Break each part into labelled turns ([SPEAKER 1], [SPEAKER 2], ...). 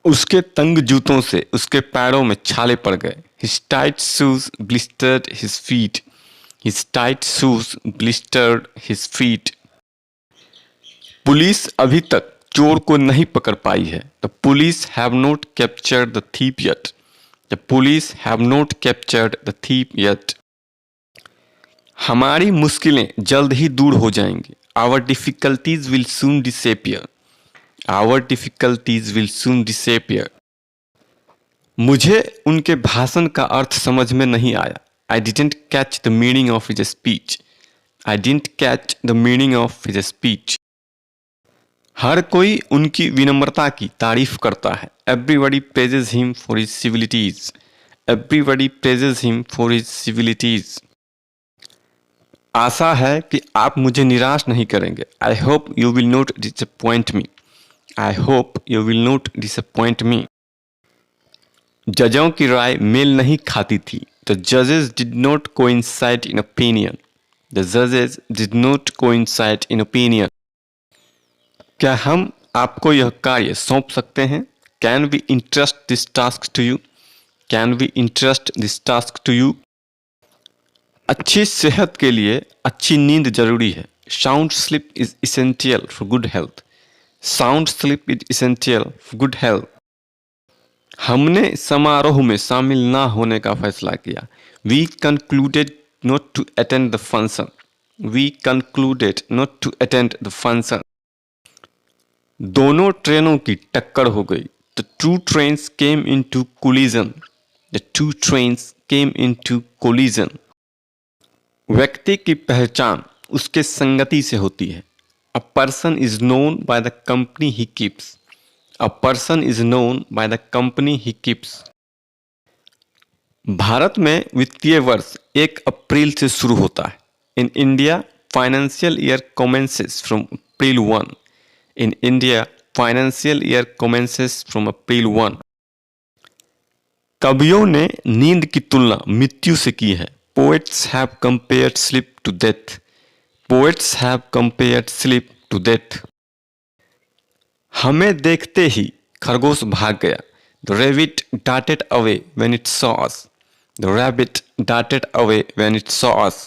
[SPEAKER 1] उसके तंग जूतों से उसके पैरों में छाले पड़ गए। His tight shoes blistered his feet. His tight shoes blistered his feet. Police अभी तक चोर को नहीं पकड़ पाई है। The police have not captured the thief yet. The police have not captured the thief yet. हमारी मुश्किलें जल्द ही दूर हो जाएंगी। Our difficulties will soon disappear. Our difficulties will soon disappear. मुझे उनके भाषण का अर्थ समझ में नहीं आया। I didn't catch the meaning of his speech. I didn't catch the meaning of his speech. हर कोई उनकी विनम्रता की तारीफ करता है। Everybody praises him for his civilities. Everybody praises him for his civilities. आशा है कि आप मुझे निराश नहीं करेंगे। I hope you will not disappoint me. I hope you will not disappoint me. जजों की राय मेल नहीं खाती थी। The judges did not coincide in opinion. The judges did not coincide in opinion. क्या हम आपको यह कार्य सौंप सकते हैं? Can we entrust this task to you? Can we entrust this task to you? अच्छी सेहत के लिए अच्छी नींद जरूरी है। Sound sleep is essential for good health. Sound sleep is essential for good health. हमने समारोह में शामिल ना होने का फैसला किया। We concluded not to attend the function. We concluded not to attend the function. दोनों ट्रेनों की टक्कर हो गई। The two trains came into collision. The two trains came into collision. व्यक्ति की पहचान उसके संगति से होती है। A person is known by the company he keeps. A person is known by the company he keeps. Bharat में वित्तीय वर्ष 1 अप्रैल से शुरू होता है। In India, financial year commences from April 1. In India, financial year commences from April 1. कवियों ने नींद की तुलना मृत्यु से की है। Poets have compared sleep to death. Poets have compared sleep to death. हमें देखते ही खरगोश भाग गया। The rabbit darted away when it saw us. The rabbit darted away when it saw us.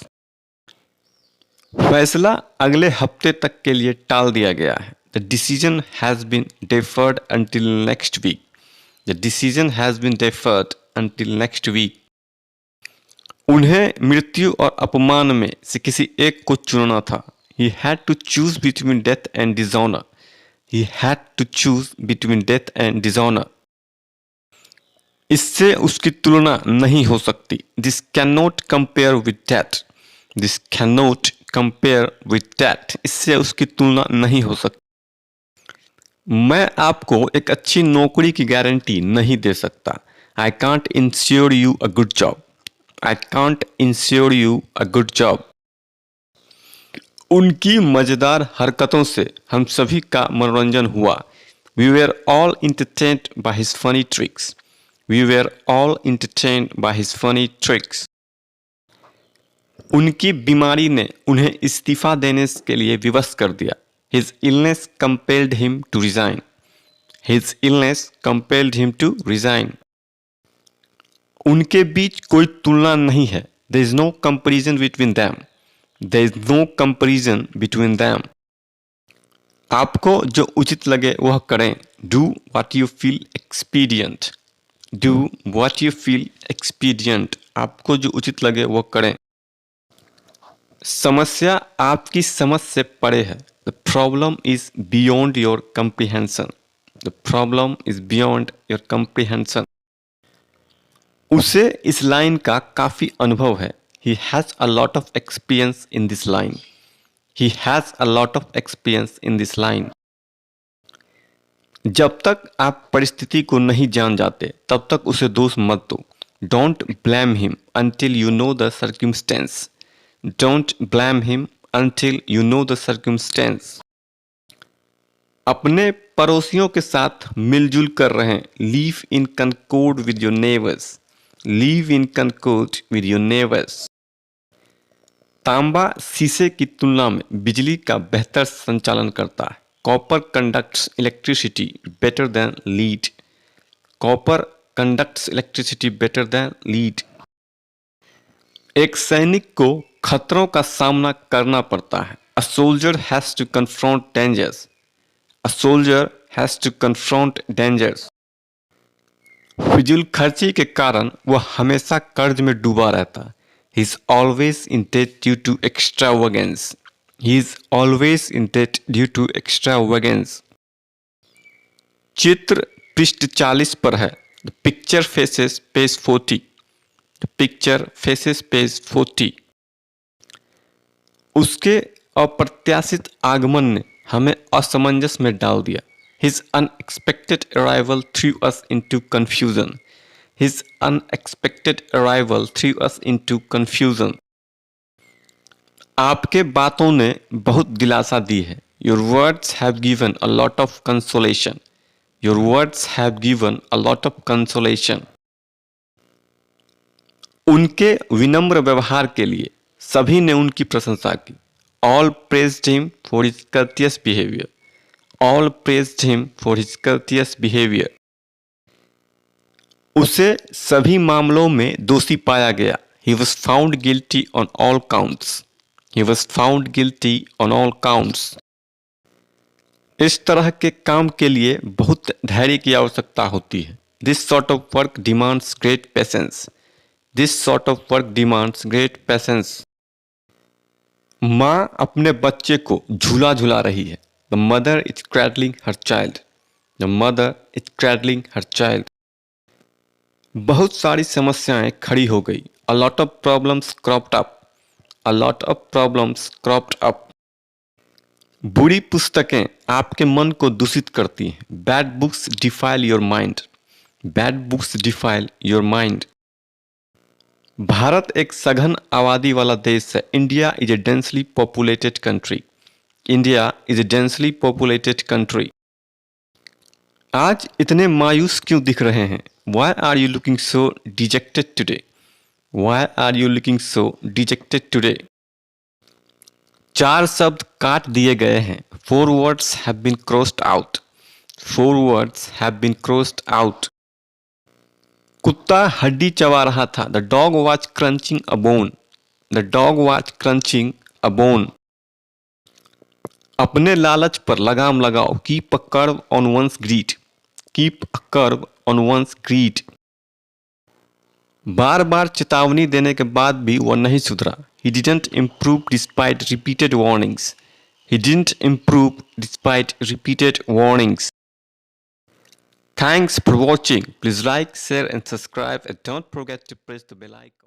[SPEAKER 1] फैसला अगले हफ्ते तक के लिए टाल दिया गया है। The decision has been deferred until next week. The decision has been deferred until next week. उन्हें मृत्यु और अपमान में से किसी एक को चुनना था। He had to choose between death and dishonor. He had to choose between death and dishonor. इससे उसकी तुलना नहीं हो सकती। This cannot compare with that. This cannot compare with that. इससे उसकी तुलना नहीं हो सकती। मैं आपको एक अच्छी नौकरी की गारंटी नहीं दे सकता। I can't ensure you a good job. I can't ensure you a good job. उनकी मजेदार हरकतों से हम सभी का मनोरंजन हुआ। We were all entertained by his funny tricks. We were all entertained by his funny tricks. उनकी बीमारी ने उन्हें इस्तीफा देने के लिए विवश कर दिया। His illness compelled him to resign. His illness compelled him to resign. उनके बीच कोई तुलना नहीं है। There is no comparison between them. There is no comparison between them. आपको जो उचित लगे वह करें। Do what you feel expedient. Do what you feel expedient. आपको जो उचित लगे वह करें। समस्या आपकी समझ से परे है। The problem is beyond your comprehension. The problem is beyond your comprehension. उसे इस लाइन का काफी अनुभव है। He has a lot of experience in this line. He has a lot of experience in this line. जब तक आप परिस्थिति को नहीं जान जाते तब तक उसे दोष मत दो। Don't blame him until you know the circumstance. Don't blame him until you know the circumstance. अपने पड़ोसियों के साथ मिलजुल कर रहें। Live in concord with your neighbors. Live in concord with your neighbors. तांबा शीशे की तुलना में बिजली का बेहतर संचालन करता है। Copper conducts electricity better than lead. Copper conducts electricity better than lead. एक सैनिक को खतरों का सामना करना पड़ता है। A soldier has to confront dangers. A soldier has to confront dangers. फिजूल खर्ची के कारण वह हमेशा कर्ज में डूबा रहता है। He is always in debt due to extravagance. He is always in debt due to extravagance. चित्र पृष्ठ 40 पर है। The picture faces page 40। The picture faces page 40। उसके अप्रत्याशित आगमन ने हमें असमंजस में डाल दिया। His unexpected arrival threw us into confusion. His unexpected arrival threw us into confusion. आपके बातों ने बहुत दिलासा दी है। Your words have given a lot of consolation. Your words have given a lot of consolation. उनके विनम्र व्यवहार के लिए सभी ने उनकी प्रशंसा की। All praised him for his courteous behavior. All praised him for his courteous behavior. उसे सभी मामलों में दोषी पाया गया। He was found guilty on all counts. He was found guilty on all counts. इस तरह के काम के लिए बहुत धैर्य की आवश्यकता होती है। This sort of work demands great patience. This sort of work demands great patience. माँ अपने बच्चे को झूला झुला रही है। The mother is cradling her child. The mother is cradling her child. बहुत सारी समस्याएं खड़ी हो गई। A lot of problems cropped up. A lot of problems cropped up. बुरी पुस्तकें आपके मन को दूषित करती हैं। Bad books defile your mind. Bad books defile your mind. Bharat एक सघन आबादी वाला देश है। India is a densely populated country. India is a densely populated country. आज इतने मायूस क्यों दिख रहे हैं? Why are you looking so dejected today? Why are you looking so dejected today? 4 शब्द काट दिए गए हैं। 4 words have been crossed out. 4 words have been crossed out. कुत्ता हड्डी चबा रहा था। The dog was crunching a bone. The dog was crunching a bone. अपने लालच पर लगाम लगाओ। Keep a curb on one's greed. Keep a curb on one's greed. बार बार चेतावनी देने के बाद भी वह नहीं सुधरा। He didn't improve despite repeated warnings. He didn't improve despite repeated warnings. Thanks for watching. Please like, share and subscribe and don't forget to press the bell icon.